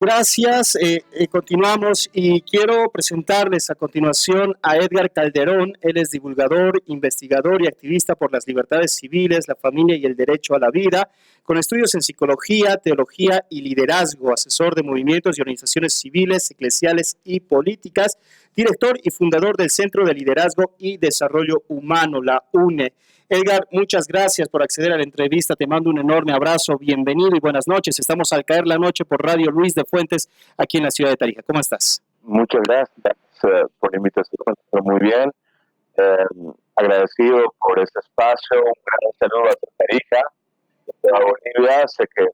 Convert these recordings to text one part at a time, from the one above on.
Gracias. Continuamos y quiero presentarles a continuación a Edgar Calderón. Él es divulgador, investigador y activista por las libertades civiles, la familia y el derecho a la vida, con estudios en psicología, teología y liderazgo, asesor de movimientos y organizaciones civiles, eclesiales y políticas, director y fundador del Centro de Liderazgo y Desarrollo Humano, la UNE. Edgar, muchas gracias por acceder a la entrevista. Te mando un enorme abrazo, bienvenido y buenas noches. Estamos al caer la noche por Radio Luis de Fuentes, aquí en la ciudad de Tarija. ¿Cómo estás? Muchas gracias por la invitación. Estoy muy bien. Agradecido por este espacio. Un gran saludo a Tarija, a Bolivia. Sé que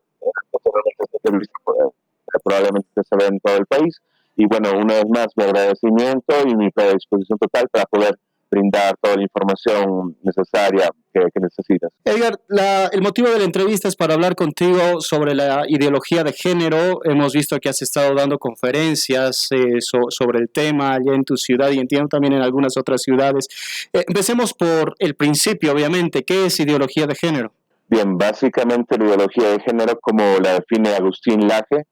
probablemente se ve en todo el país. Y bueno, una vez más, mi agradecimiento y mi predisposición total para poder brindar toda la información necesaria que necesitas. Edgar, el motivo de la entrevista es para hablar contigo sobre la ideología de género. Hemos visto que has estado dando conferencias sobre el tema allá en tu ciudad y entiendo también en algunas otras ciudades. Empecemos por el principio, obviamente. ¿Qué es ideología de género? Bien, básicamente la ideología de género, como la define Agustín Laje,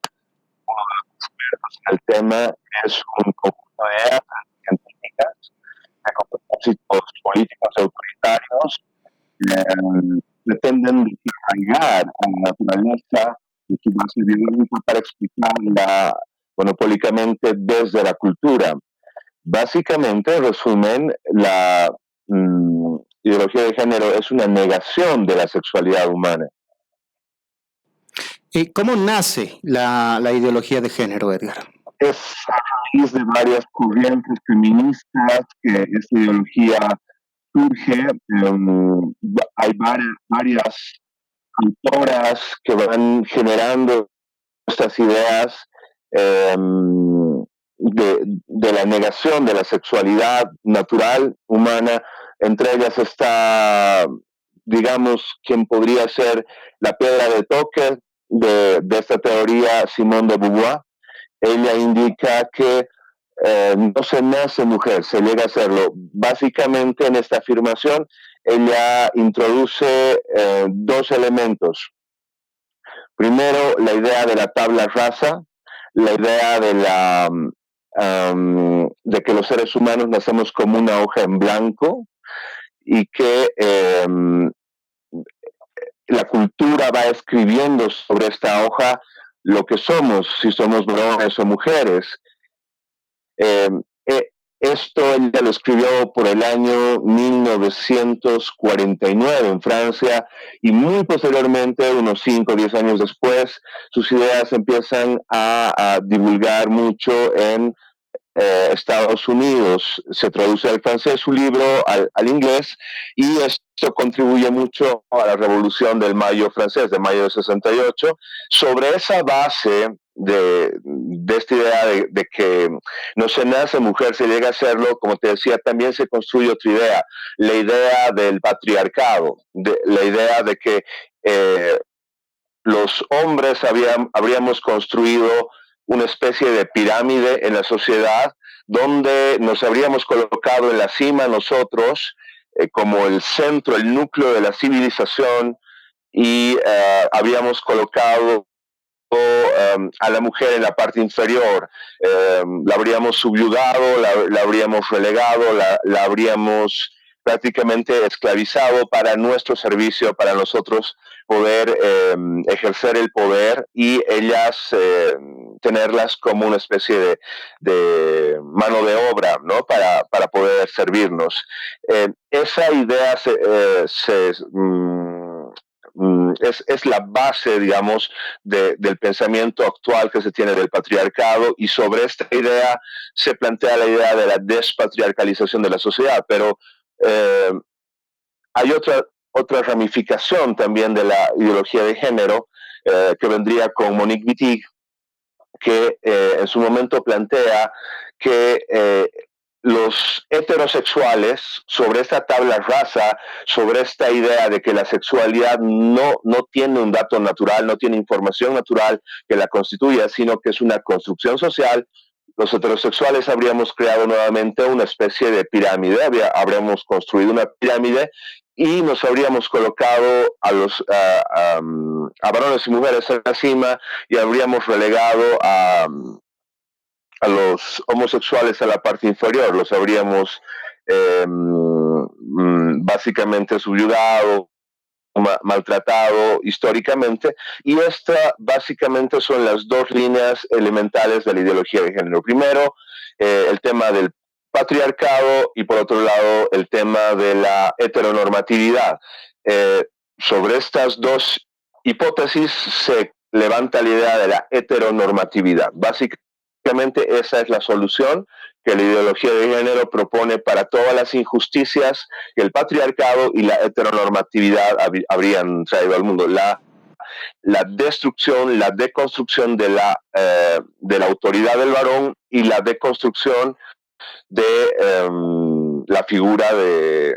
el tema es un conjunto de ideas científicas con propósitos políticos y autoritarios pretenden arraigar a la naturaleza de su base biológica para explicarla monopólicamente desde la cultura. Básicamente, en resumen, la ideología de género es una negación de la sexualidad humana. ¿Cómo nace la ideología de género, Edgar? Es a raíz de varias corrientes feministas que esta ideología surge. Hay varias autoras que van generando estas ideas de la negación de la sexualidad natural humana. Entre ellas está, digamos, quien podría ser la piedra de toque de esta teoría, Simone de Beauvoir. Ella indica que no se nace mujer, se llega a serlo. Básicamente en esta afirmación ella introduce dos elementos. Primero, la idea de la tabla rasa, la idea de que los seres humanos nacemos como una hoja en blanco y que la cultura va escribiendo sobre esta hoja lo que somos, si somos varones o mujeres. Esto ella lo escribió por el año 1949 en Francia y muy posteriormente, unos 5 o 10 años después, sus ideas empiezan a divulgar mucho en Estados Unidos. Se traduce al francés su libro, al inglés, y esto contribuye mucho a la revolución del Mayo francés, de mayo de 68. Sobre esa base de esta idea de que no se nace mujer, se llega a serlo, como te decía, también se construye otra idea, la idea del patriarcado, la idea de que los hombres habríamos construido una especie de pirámide en la sociedad donde nos habríamos colocado en la cima nosotros como el centro, el núcleo de la civilización y habíamos colocado a la mujer en la parte inferior, la habríamos subyugado, la habríamos relegado, la habríamos prácticamente esclavizado para nuestro servicio, para nosotros poder ejercer el poder y ellas tenerlas como una especie de mano de obra, ¿no? Para poder servirnos. Esa idea es la base, digamos, del pensamiento actual que se tiene del patriarcado, y sobre esta idea se plantea la idea de la despatriarcalización de la sociedad, pero hay otra ramificación también de la ideología de género que vendría con Monique Wittig, que en su momento plantea que los heterosexuales, sobre esta tabla rasa, sobre esta idea de que la sexualidad no tiene un dato natural, no tiene información natural que la constituya, sino que es una construcción social, los heterosexuales habríamos creado nuevamente una especie de pirámide, habríamos construido una pirámide y nos habríamos colocado a varones y mujeres en la cima y habríamos relegado a los homosexuales a la parte inferior, los habríamos básicamente subyugado, maltratado históricamente, y esta básicamente son las dos líneas elementales de la ideología de género. Primero, el tema del patriarcado y por otro lado el tema de la heteronormatividad. Sobre estas dos hipótesis se levanta la idea de la heteronormatividad. Básicamente esa es la solución que la ideología de género propone para todas las injusticias que el patriarcado y la heteronormatividad habrían traído al mundo. La destrucción, la deconstrucción de la autoridad del varón y la deconstrucción de la figura de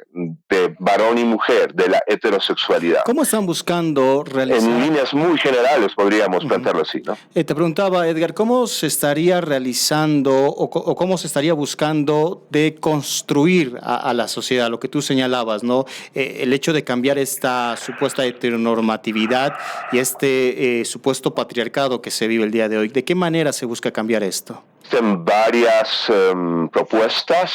varón y mujer, de la heterosexualidad. ¿Cómo están buscando realizar? En líneas muy generales podríamos plantearlo así, ¿no? Te preguntaba, Edgar, ¿cómo se estaría realizando o cómo se estaría buscando de construir a la sociedad? Lo que tú señalabas, ¿no? El hecho de cambiar esta supuesta heteronormatividad y este supuesto patriarcado que se vive el día de hoy. ¿De qué manera se busca cambiar esto? Existen varias propuestas,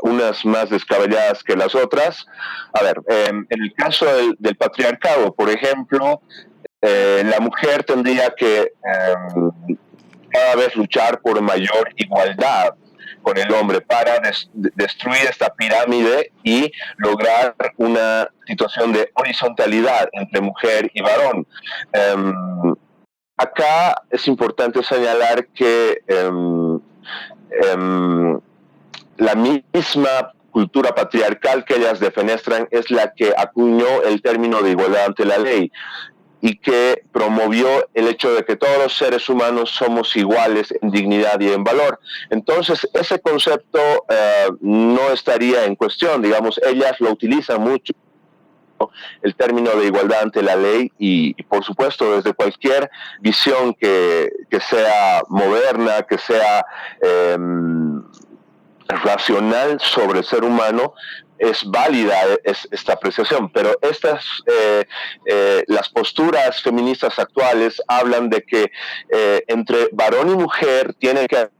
unas más descabelladas que las otras. A ver, en el caso del patriarcado, por ejemplo, la mujer tendría que cada vez luchar por mayor igualdad con el hombre para destruir esta pirámide y lograr una situación de horizontalidad entre mujer y varón. Acá es importante señalar que la misma cultura patriarcal que ellas defenestran es la que acuñó el término de igualdad ante la ley y que promovió el hecho de que todos los seres humanos somos iguales en dignidad y en valor. Entonces, ese concepto no estaría en cuestión, digamos, ellas lo utilizan mucho, el término de igualdad ante la ley y por supuesto desde cualquier visión que sea moderna, que sea racional sobre el ser humano, es válida esta apreciación, pero las posturas feministas actuales hablan de que entre varón y mujer tiene que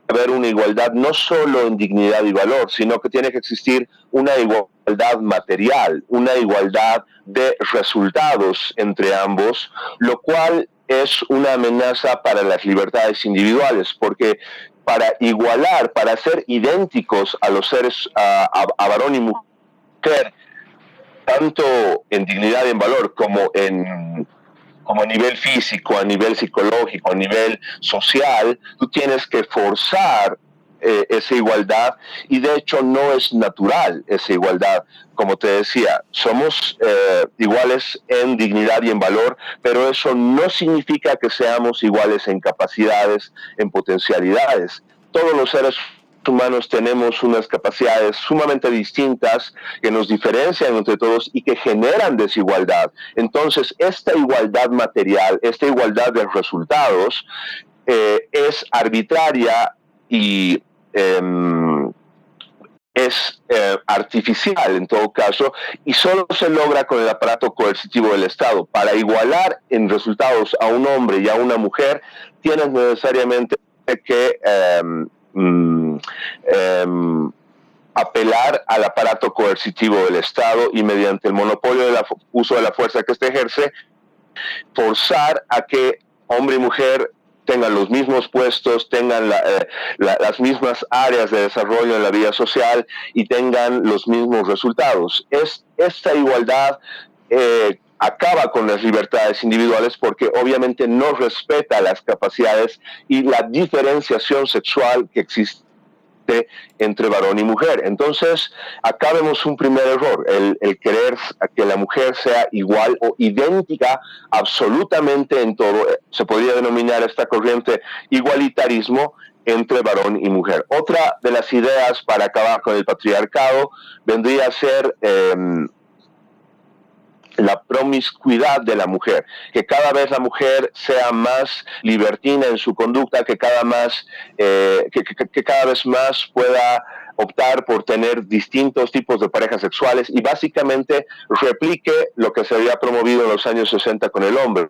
haber una igualdad no solo en dignidad y valor, sino que tiene que existir una igualdad material, una igualdad de resultados entre ambos, lo cual es una amenaza para las libertades individuales, porque para igualar, para ser idénticos a los seres, a varón y mujer, tanto en dignidad y en valor como a nivel físico, a nivel psicológico, a nivel social, tú tienes que forzar esa igualdad y de hecho no es natural esa igualdad. Como te decía, somos iguales en dignidad y en valor, pero eso no significa que seamos iguales en capacidades, en potencialidades. Todos los seres humanos tenemos unas capacidades sumamente distintas que nos diferencian entre todos y que generan desigualdad. Entonces, esta igualdad material, esta igualdad de resultados es arbitraria y es artificial en todo caso y solo se logra con el aparato coercitivo del Estado. Para igualar en resultados a un hombre y a una mujer, tienes necesariamente que apelar al aparato coercitivo del Estado y mediante el monopolio del uso de la fuerza que éste ejerce, forzar a que hombre y mujer tengan los mismos puestos, tengan las mismas áreas de desarrollo en la vida social y tengan los mismos resultados. Esta igualdad acaba con las libertades individuales porque obviamente no respeta las capacidades y la diferenciación sexual que existe entre varón y mujer. Entonces, acá vemos un primer error, el querer que la mujer sea igual o idéntica absolutamente en todo. Se podría denominar esta corriente igualitarismo entre varón y mujer. Otra de las ideas para acabar con el patriarcado vendría a ser la promiscuidad de la mujer, que cada vez la mujer sea más libertina en su conducta, que cada vez más pueda optar por tener distintos tipos de parejas sexuales y básicamente replique lo que se había promovido en los años 60 con el hombre.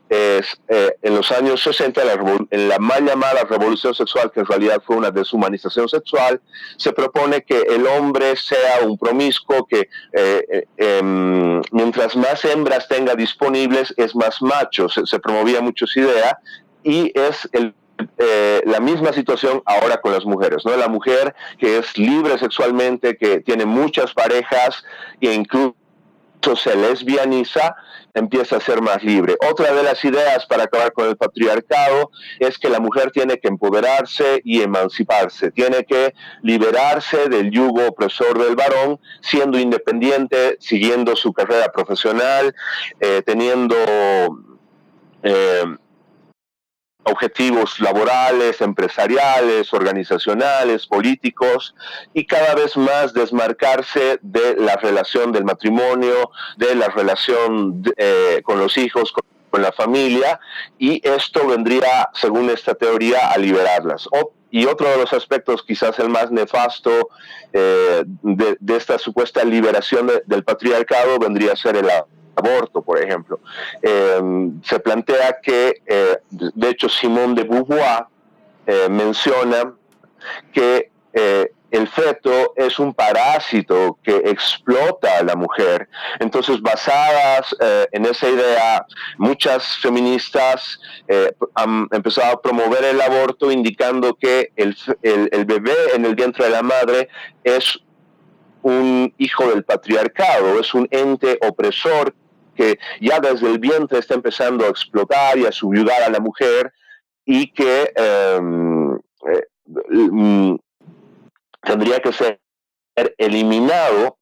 En los años 60, en la mal llamada revolución sexual, que en realidad fue una deshumanización sexual, se propone que el hombre sea un promiscuo, que mientras más hembras tenga disponibles, es más macho. Se promovía mucho esa idea y es la misma situación ahora con las mujeres, ¿no? La mujer que es libre sexualmente, que tiene muchas parejas e incluso se lesbianiza, empieza a ser más libre. Otra de las ideas para acabar con el patriarcado es que la mujer tiene que empoderarse y emanciparse, tiene que liberarse del yugo opresor del varón, siendo independiente, siguiendo su carrera profesional, teniendo objetivos laborales, empresariales, organizacionales, políticos, y cada vez más desmarcarse de la relación del matrimonio, de la relación con los hijos, con la familia, y esto vendría, según esta teoría, a liberarlas. Y otro de los aspectos, quizás el más nefasto de esta supuesta liberación del patriarcado, vendría a ser el aborto, por ejemplo. Se plantea que, de hecho, Simone de Beauvoir menciona que el feto es un parásito que explota a la mujer. Entonces, basadas en esa idea, muchas feministas han empezado a promover el aborto, indicando que el bebé en el vientre de la madre es un hijo del patriarcado, es un ente opresor que ya desde el vientre está empezando a explotar y a subyugar a la mujer y que tendría que ser eliminado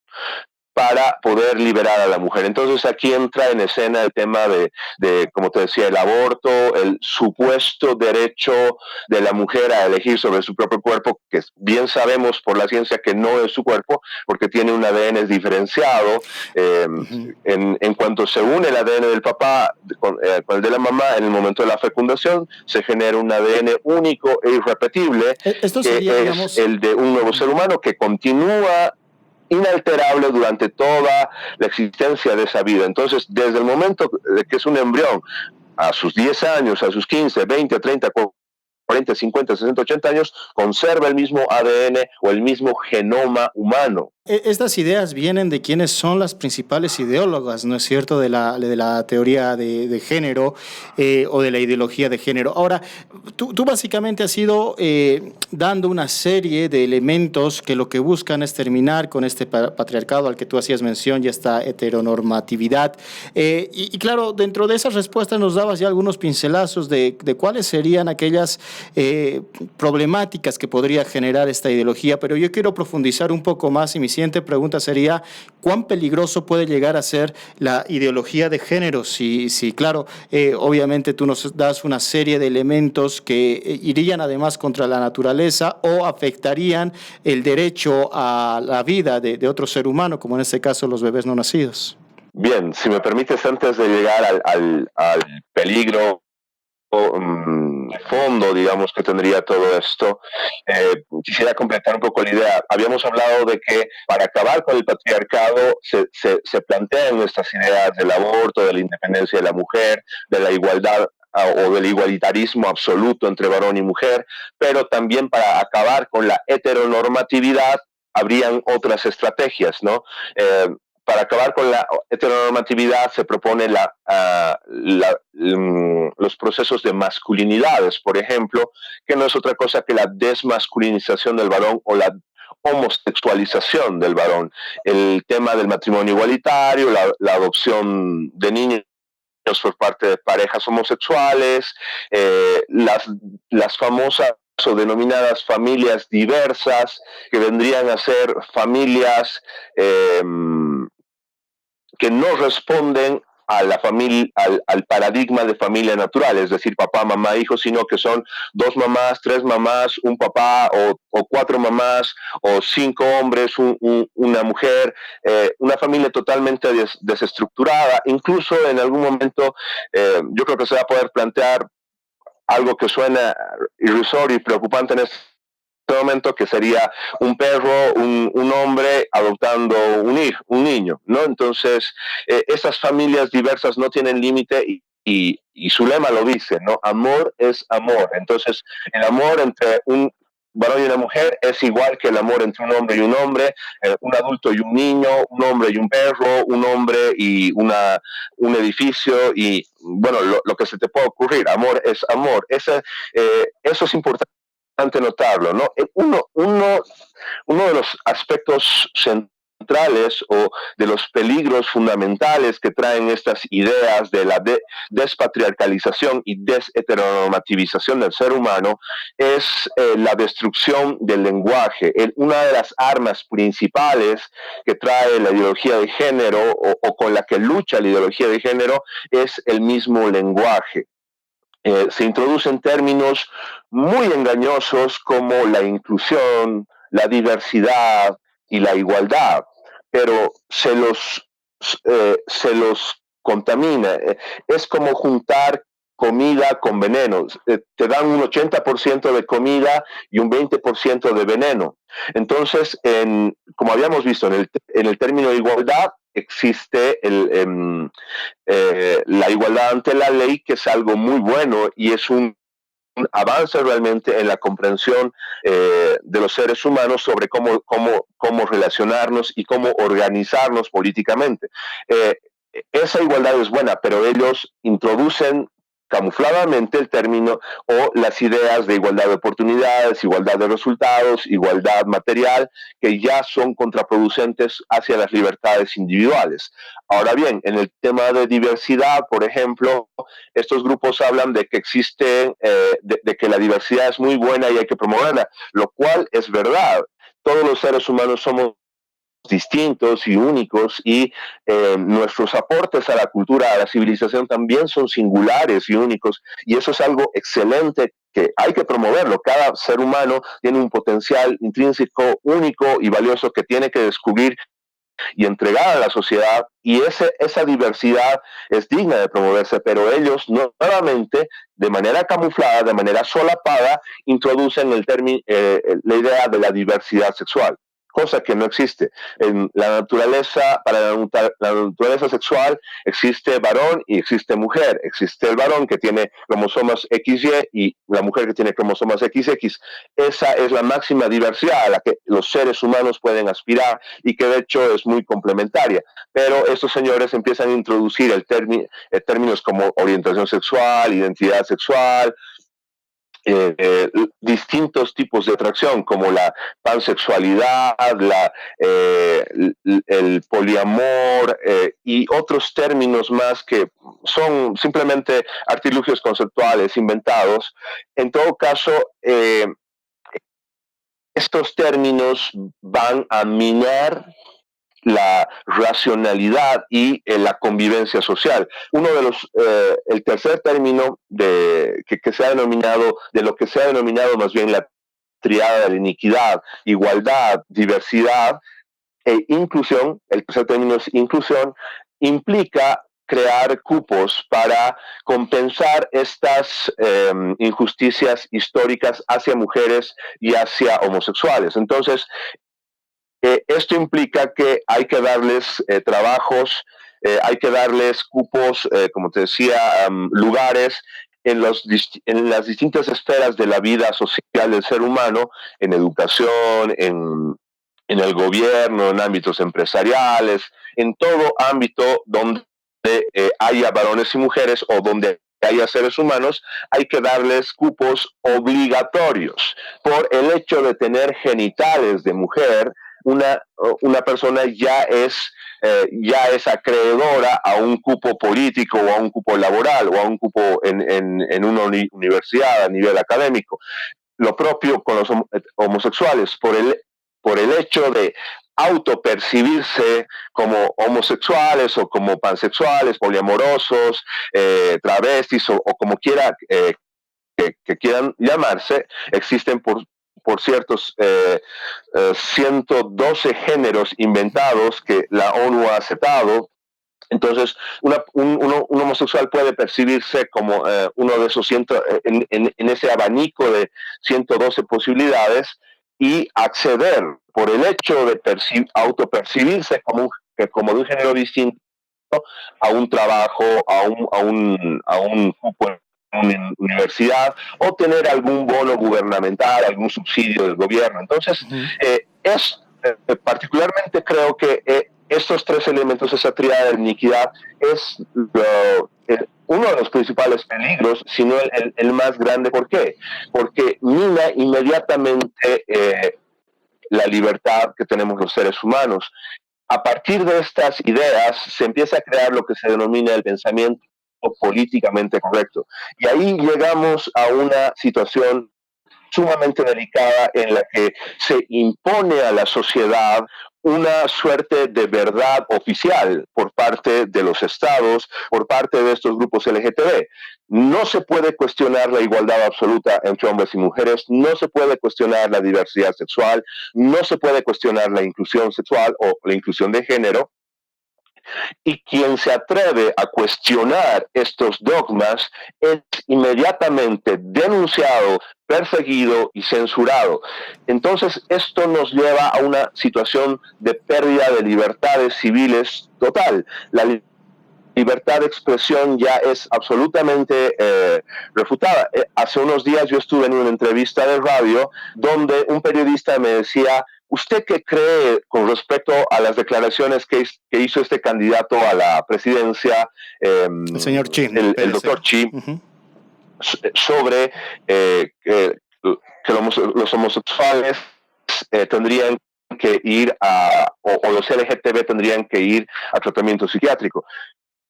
para poder liberar a la mujer. Entonces aquí entra en escena el tema de, como te decía, el aborto, el supuesto derecho de la mujer a elegir sobre su propio cuerpo, que bien sabemos por la ciencia que no es su cuerpo, porque tiene un ADN diferenciado. En cuanto se une el ADN del papá con el de la mamá, en el momento de la fecundación, se genera un ADN único e irrepetible, Esto sería, que es digamos, el de un nuevo ser humano que continúa inalterable durante toda la existencia de esa vida. Entonces, desde el momento de que es un embrión, a sus 10 años, a sus 15, 20, 30, 40, 50, 60, 80 años, conserva el mismo ADN o el mismo genoma humano. Estas ideas vienen de quienes son las principales ideólogas, ¿no es cierto?, de la teoría de género o de la ideología de género. Ahora, tú básicamente has ido dando una serie de elementos que lo que buscan es terminar con este patriarcado al que tú hacías mención y esta heteronormatividad. Y claro, dentro de esas respuestas nos dabas ya algunos pincelazos de cuáles serían aquellas problemáticas que podría generar esta ideología, pero yo quiero profundizar un poco más y mi siguiente pregunta sería, ¿cuán peligroso puede llegar a ser la ideología de género? Si claro, obviamente tú nos das una serie de elementos que irían además contra la naturaleza o afectarían el derecho a la vida de otro ser humano, como en este caso los bebés no nacidos. Bien, si me permites, antes de llegar al peligro fondo, digamos, que tendría todo esto, quisiera completar un poco la idea. Habíamos hablado de que para acabar con el patriarcado se plantean estas ideas del aborto, de la independencia de la mujer, de la igualdad o del igualitarismo absoluto entre varón y mujer, pero también para acabar con la heteronormatividad habrían otras estrategias, ¿no? Para acabar con la heteronormatividad se propone los procesos de masculinidades, por ejemplo, que no es otra cosa que la desmasculinización del varón o la homosexualización del varón. El tema del matrimonio igualitario, la adopción de niños por parte de parejas homosexuales, las famosas o denominadas familias diversas, que vendrían a ser familias que no responden a la familia, al paradigma de familia natural, es decir, papá, mamá, hijo, sino que son dos mamás, tres mamás, un papá o cuatro mamás o cinco hombres, una mujer, una familia totalmente desestructurada. Incluso en algún momento yo creo que se va a poder plantear algo que suena irrisorio y preocupante en este momento, que sería un perro, un hombre adoptando un hijo, un niño, ¿no? Entonces, esas familias diversas no tienen límite y su lema lo dice, ¿no? Amor es amor. Entonces, el amor entre un varón y una mujer es igual que el amor entre un hombre y un hombre, un adulto y un niño, un hombre y un perro, un hombre y un edificio y, bueno, lo que se te pueda ocurrir. Amor es amor. Eso es importante notarlo, ¿no? Uno de los aspectos centrales o de los peligros fundamentales que traen estas ideas de la despatriarcalización y desheteronormativización del ser humano es la destrucción del lenguaje. Una de las armas principales que trae la ideología de género o con la que lucha la ideología de género es el mismo lenguaje. Se introducen términos muy engañosos como la inclusión, la diversidad y la igualdad, pero se los contamina. Es como juntar comida con veneno. Te dan un 80% de comida y un 20% de veneno. Entonces, como habíamos visto en el término de igualdad, existe la igualdad ante la ley, que es algo muy bueno y es un avance realmente en la comprensión de los seres humanos sobre cómo relacionarnos y cómo organizarnos políticamente. Esa igualdad es buena, pero ellos introducen camufladamente el término o las ideas de igualdad de oportunidades, igualdad de resultados, igualdad material, que ya son contraproducentes hacia las libertades individuales. Ahora bien, en el tema de diversidad, por ejemplo, estos grupos hablan de que existe, de que la diversidad es muy buena y hay que promoverla, lo cual es verdad. Todos los seres humanos somos distintos y únicos y nuestros aportes a la cultura, a la civilización también son singulares y únicos, y eso es algo excelente que hay que promoverlo. Cada ser humano tiene un potencial intrínseco único y valioso que tiene que descubrir y entregar a la sociedad, y esa diversidad es digna de promoverse, pero ellos nuevamente, de manera camuflada, de manera solapada, introducen la idea de la diversidad sexual, cosa que no existe. En la naturaleza, para la naturaleza sexual, existe varón y existe mujer. Existe el varón que tiene cromosomas XY y la mujer que tiene cromosomas XX. Esa es la máxima diversidad a la que los seres humanos pueden aspirar y que de hecho es muy complementaria. Pero estos señores empiezan a introducir términos como orientación sexual, identidad sexual, distintos tipos de atracción como la pansexualidad, el poliamor y otros términos más que son simplemente artilugios conceptuales inventados. En todo caso, estos términos van a minar la racionalidad y la convivencia social. El tercer término que se ha denominado, de lo que se ha denominado más bien la triada de la iniquidad, igualdad, diversidad e inclusión, el tercer término es inclusión, implica crear cupos para compensar estas injusticias históricas hacia mujeres y hacia homosexuales. Entonces, esto implica que hay que darles trabajos, hay que darles cupos, como te decía, lugares en las distintas esferas de la vida social del ser humano, en educación, en el gobierno, en ámbitos empresariales, en todo ámbito donde haya varones y mujeres o donde haya seres humanos, hay que darles cupos obligatorios. Por el hecho de tener genitales de mujer, una persona ya es acreedora a un cupo político o a un cupo laboral o a un cupo en una universidad a nivel académico. Lo propio con los homosexuales, por el hecho de autopercibirse como homosexuales o como pansexuales, poliamorosos, travestis o como quiera que quieran llamarse, existen por ciertos 112 géneros inventados que la ONU ha aceptado. Entonces, un homosexual puede percibirse como uno de esos en ese abanico de 112 posibilidades y acceder por el hecho de autopercibirse como de un género distinto a un trabajo, a un cupo en una universidad o tener algún bono gubernamental, algún subsidio del gobierno. Entonces, particularmente creo que estos tres elementos, esa tríada de iniquidad, es uno de los principales peligros, sino el más grande. ¿Por qué? Porque mina inmediatamente la libertad que tenemos los seres humanos. A partir de estas ideas se empieza a crear lo que se denomina el pensamiento políticamente correcto. Y ahí llegamos a una situación sumamente delicada en la que se impone a la sociedad una suerte de verdad oficial por parte de los estados, por parte de estos grupos LGTB. No se puede cuestionar la igualdad absoluta entre hombres y mujeres, no se puede cuestionar la diversidad sexual, no se puede cuestionar la inclusión sexual o la inclusión de género. Y quien se atreve a cuestionar estos dogmas es inmediatamente denunciado, perseguido y censurado. Entonces, esto nos lleva a una situación de pérdida de libertades civiles total. La libertad de expresión ya es absolutamente refutada. Hace unos días yo estuve en una entrevista de radio donde un periodista me decía: ¿usted qué cree con respecto a las declaraciones que hizo este candidato a la presidencia, el señor Chi, el doctor Chi, sobre que los homosexuales tendrían que ir o los LGTB tendrían que ir a tratamiento psiquiátrico?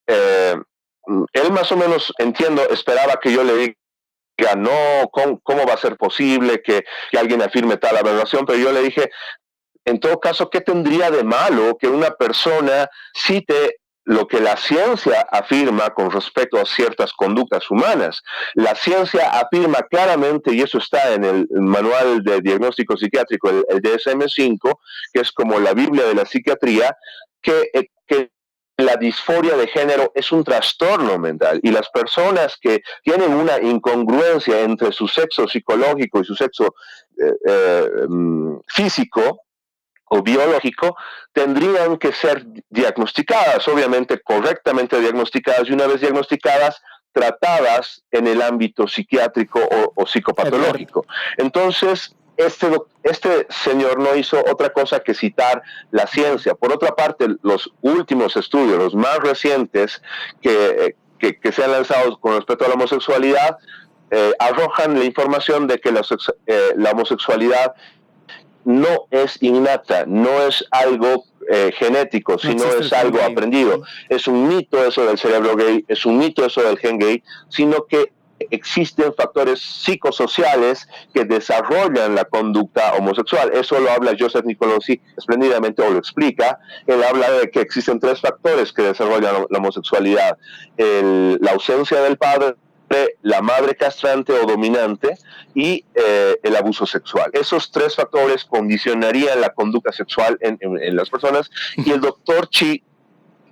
Él más o menos, entiendo, esperaba que yo le diga, no, ¿cómo va a ser posible que alguien afirme tal aberración? Pero yo le dije, en todo caso, ¿qué tendría de malo que una persona cite lo que la ciencia afirma con respecto a ciertas conductas humanas? La ciencia afirma claramente, y eso está en el manual de diagnóstico psiquiátrico, el DSM-5, que es como la Biblia de la psiquiatría, que la disforia de género es un trastorno mental, y las personas que tienen una incongruencia entre su sexo psicológico y su sexo físico o biológico tendrían que ser diagnosticadas, obviamente correctamente diagnosticadas, y una vez diagnosticadas, tratadas en el ámbito psiquiátrico o psicopatológico. Entonces, este señor no hizo otra cosa que citar la ciencia. Por otra parte, los últimos estudios, los más recientes que se han lanzado con respecto a la homosexualidad, arrojan la información de que la homosexualidad no es innata, no es algo genético, sino es algo aprendido. Es un mito eso del cerebro gay, es un mito eso del gen gay, sino que existen factores psicosociales que desarrollan la conducta homosexual. Eso lo habla Joseph Nicolosi espléndidamente, o lo explica. Él habla de que existen tres factores que desarrollan la homosexualidad: la ausencia del padre, la madre castrante o dominante y el abuso sexual. Esos tres factores condicionarían la conducta sexual en las personas, y el doctor Chi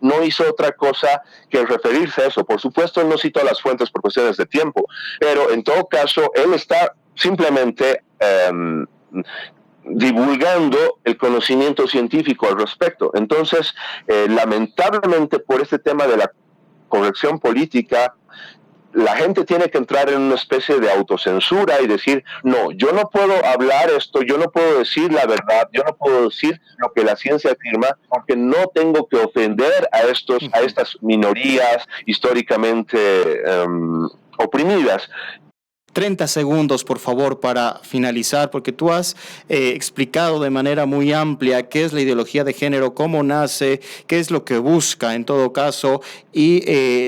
no hizo otra cosa que referirse a eso. Por supuesto, él no citó las fuentes por cuestiones de tiempo, pero en todo caso, él está simplemente divulgando el conocimiento científico al respecto. Entonces, lamentablemente, por este tema de la corrección política, la gente tiene que entrar en una especie de autocensura y decir, no, yo no puedo hablar esto, yo no puedo decir la verdad, yo no puedo decir lo que la ciencia afirma, porque no tengo que ofender a estas minorías históricamente oprimidas. 30 segundos, por favor, para finalizar, porque tú has explicado de manera muy amplia qué es la ideología de género, cómo nace, qué es lo que busca en todo caso, y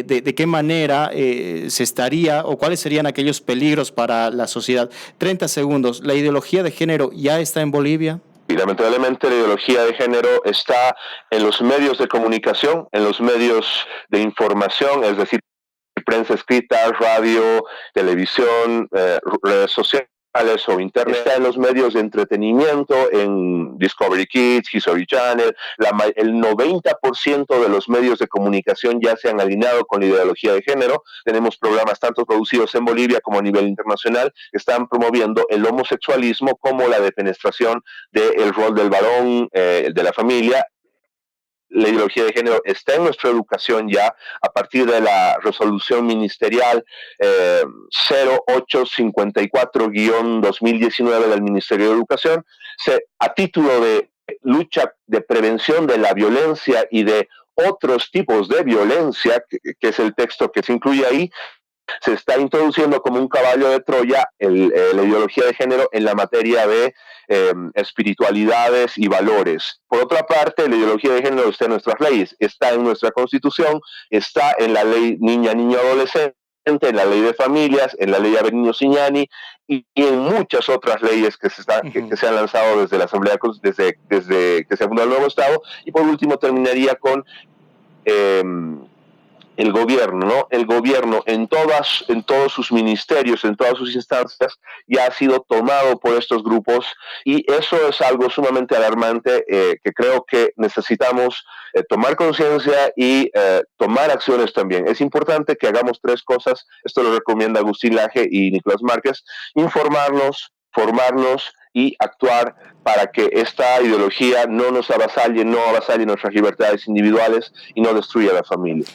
de qué manera se estaría, o cuáles serían aquellos peligros para la sociedad. 30 segundos. ¿La ideología de género ya está en Bolivia? y lamentablemente la ideología de género está en los medios de comunicación, en los medios de información, es decir, prensa escrita, radio, televisión, redes sociales o internet, está en los medios de entretenimiento, en Discovery Kids, History Channel. El 90% de los medios de comunicación ya se han alineado con la ideología de género. Tenemos programas tanto producidos en Bolivia como a nivel internacional que están promoviendo el homosexualismo como la defenestración del rol del varón, de la familia. La ideología de género está en nuestra educación ya a partir de la resolución ministerial 0854-2019 del Ministerio de Educación, a título de lucha de prevención de la violencia y de otros tipos de violencia, que es el texto que se incluye ahí, se está introduciendo como un caballo de Troya la ideología de género en la materia de espiritualidades y valores. Por otra parte, la ideología de género está en nuestras leyes, está en nuestra Constitución, está en la ley Niña, Niño, Adolescente, en la ley de familias, en la ley Aveniño Signani y en muchas otras leyes que se han lanzado desde la Asamblea, desde que se fundó el nuevo Estado. Y por último terminaría con el gobierno, ¿no? El gobierno en todos sus ministerios, en todas sus instancias, ya ha sido tomado por estos grupos y eso es algo sumamente alarmante que creo que necesitamos tomar conciencia y tomar acciones también. Es importante que hagamos tres cosas, esto lo recomienda Agustín Laje y Nicolás Márquez: informarnos, formarnos y actuar para que esta ideología no nos avasalle, no avasalle nuestras libertades individuales y no destruya la familia.